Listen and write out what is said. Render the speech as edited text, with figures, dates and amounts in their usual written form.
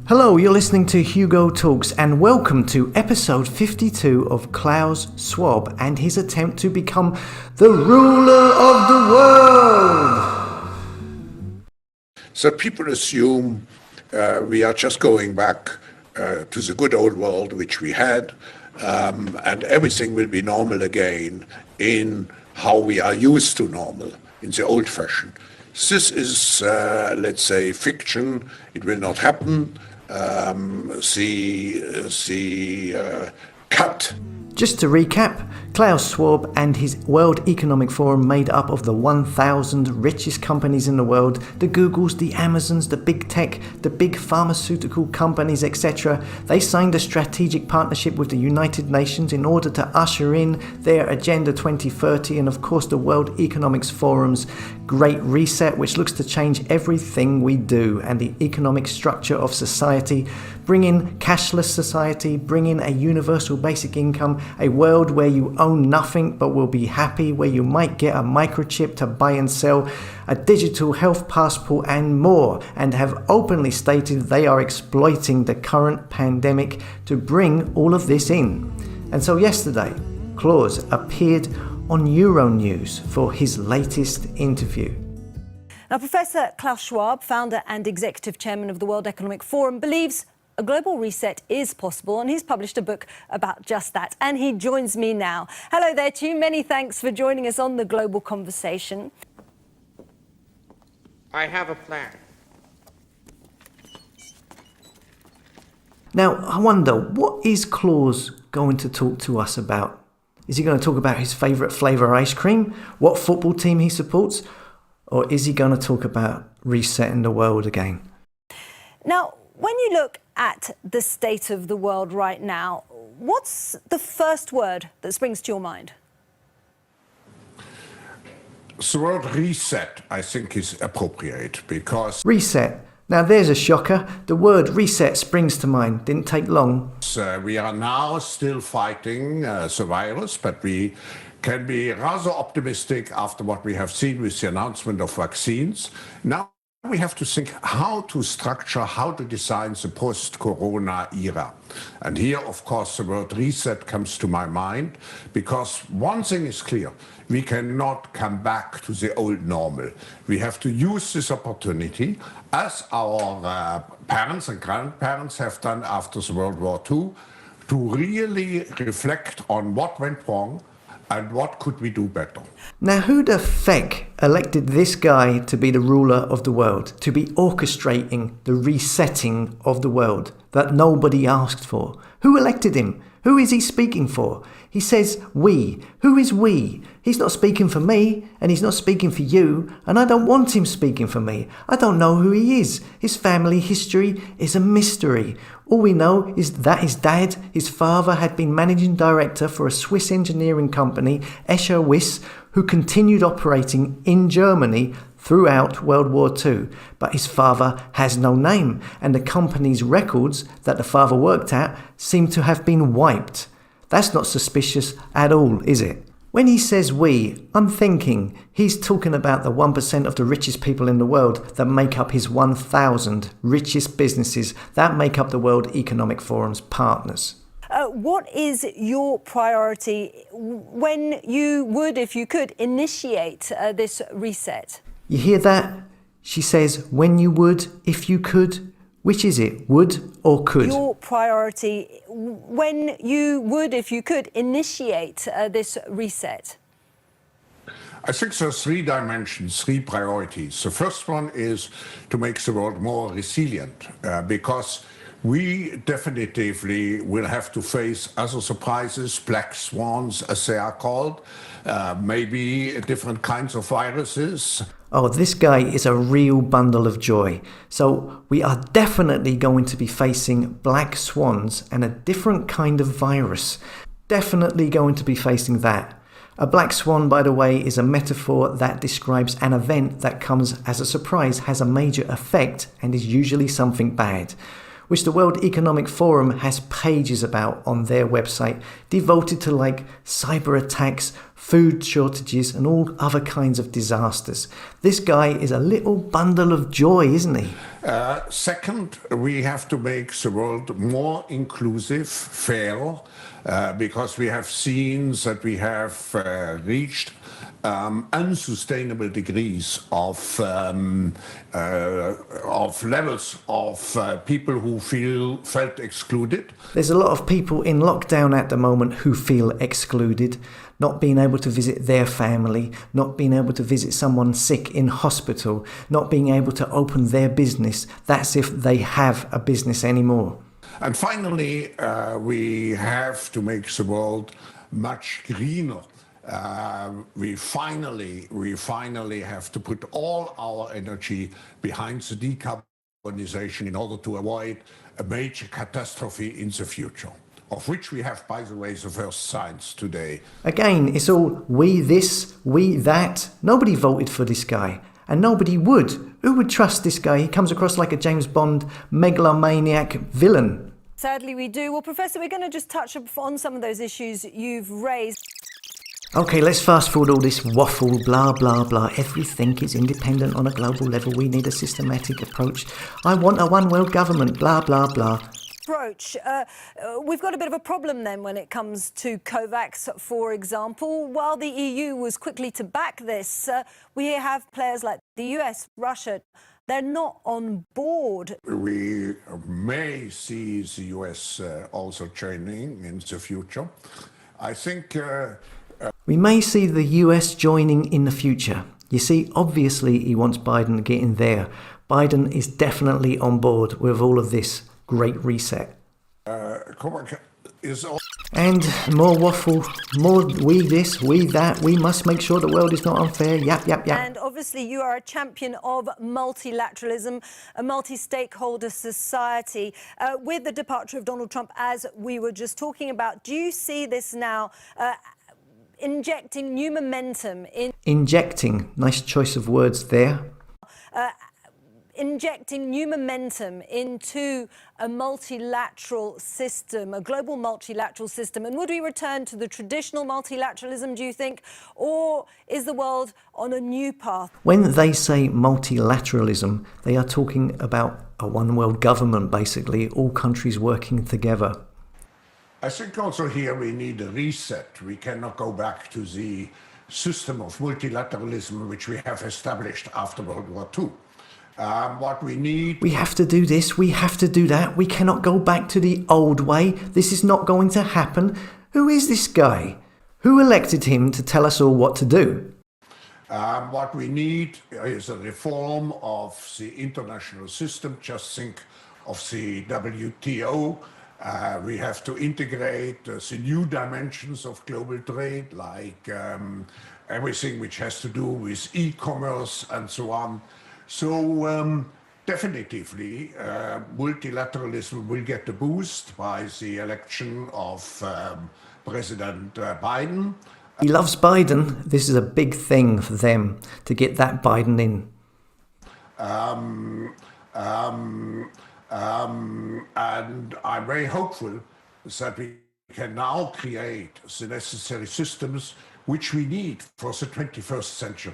Hello, you're listening to Hugo Talks and welcome to episode 52 of Klaus Schwab and his attempt to become the ruler of the world. So people assume we are just going back to the good old world which we had, and everything will be normal again in how we are used to normal, in the old fashion. This is, let's say, fiction. It will not happen. Cut. Just to recap, Klaus Schwab and his World Economic Forum made up of the 1,000 richest companies in the world, the Googles, the Amazons, the big tech, the big pharmaceutical companies, etc. They signed a strategic partnership with the United Nations in order to usher in their Agenda 2030 and of course the World Economics Forum's Great Reset, which looks to change everything we do and the economic structure of society, bring in cashless society, bring in a universal basic income, a world where you own nothing but will be happy, where you might get a microchip to buy and sell, a digital health passport and more, and have openly stated they are exploiting the current pandemic to bring all of this in. And so yesterday, Klaus appeared on Euronews for his latest interview. Now, Professor Klaus Schwab, founder and executive chairman of the World Economic Forum, believes a global reset is possible, and he's published a book about just that. And he joins me now. Hello there to you. Many thanks for joining us on the Global Conversation. I have a plan. Now, I wonder, what is Klaus going to talk to us about? Is he going to talk about his favourite flavour ice cream, what football team he supports, or is he going to talk about resetting the world again? Now, when you look at the state of the world right now, what's the first word that springs to your mind? The word reset, I think, is appropriate because Reset. Now there's a shocker. The word reset springs to mind. Didn't take long. we are now still fighting the virus, but we can be rather optimistic after what we have seen with the announcement of vaccines. Now we have to think how to structure, how to design the post-corona era. And here, of course, the word reset comes to my mind, because one thing is clear: we cannot come back to the old normal. We have to use this opportunity, as our parents and grandparents have done after the World War II, to really reflect on what went wrong and what could we do better. Now who the feck elected this guy to be the ruler of the world, to be orchestrating the resetting of the world that nobody asked for? Who elected him? Who is he speaking for? He says we. Who is we? He's not speaking for me, and he's not speaking for you, and I don't want him speaking for me. I don't know who he is. His family history is a mystery. All we know is that his dad, his father, had been managing director for a Swiss engineering company, Escher Wyss, who continued operating in Germany throughout World War II. But his father has no name, and the company's records that the father worked at seem to have been wiped. That's not suspicious at all, is it? When he says we, I'm thinking he's talking about the 1% of the richest people in the world that make up his 1,000 richest businesses that make up the World Economic Forum's partners. What is your priority when you would, if you could, initiate this reset? You hear that? She says, when you would, if you could. Which is it, would or could? Your priority when you would, if you could, initiate this reset? I think there are three dimensions, three priorities. The first one is to make the world more resilient, because we definitively will have to face other surprises, black swans, as they are called, maybe different kinds of viruses. Oh, this guy is a real bundle of joy. So we are definitely going to be facing black swans and a different kind of virus. Definitely going to be facing that. A black swan, by the way, is a metaphor that describes an event that comes as a surprise, has a major effect, and is usually something bad, which the World Economic Forum has pages about on their website, devoted to like cyber attacks, food shortages, and all other kinds of disasters. This guy is a little bundle of joy, isn't he? Second, we have to make the world more inclusive, fair, because we have seen that we have reached unsustainable degrees of levels of people who felt excluded. There's a lot of people in lockdown at the moment who feel excluded, not being able to visit their family, not being able to visit someone sick in hospital, not being able to open their business. That's if they have a business anymore. And finally, we have to make the world much greener. We finally have to put all our energy behind the decarbonization in order to avoid a major catastrophe in the future, of which we have, by the way, the first signs today. Again, it's all we this, we that. Nobody voted for this guy, and nobody would. Who would trust this guy? He comes across like a James Bond megalomaniac villain. Sadly, we do. Well, Professor, we're going to just touch on some of those issues you've raised. Okay, let's fast forward all this waffle, blah, blah, blah. Everything is independent on a global level. We need a systematic approach. I want a one world government, blah, blah, blah. Approach. We've got a bit of a problem then when it comes to COVAX, for example. While the EU was quickly to back this, we have players like the US, Russia. They're not on board. We may see the US also joining in the future. I think we may see the US joining in the future. You see, obviously he wants Biden to get in there. Biden is definitely on board with all of this great reset. And more waffle, more we this, we that. We must make sure the world is not unfair. Yap, yap, yap. And obviously you are a champion of multilateralism, a multi-stakeholder society. With the departure of Donald Trump, as we were just talking about, do you see this now injecting new momentum in... Injecting, nice choice of words there. Injecting new momentum into a multilateral system, a global multilateral system. And would we return to the traditional multilateralism, do you think? Or is the world on a new path? When they say multilateralism, they are talking about a one world government, basically, all countries working together. I think also here we need a reset. We cannot go back to the system of multilateralism which we have established after World War II. What we need... We have to do this, we have to do that. We cannot go back to the old way. This is not going to happen. Who is this guy? Who elected him to tell us all what to do? What we need is a reform of the international system. Just think of the WTO. We have to integrate the new dimensions of global trade, like everything which has to do with e-commerce and so on. So definitively, multilateralism will get a boost by the election of President Biden. He loves Biden. This is a big thing for them to get that Biden in. And I'm very hopeful that we can now create the necessary systems which we need for the 21st century.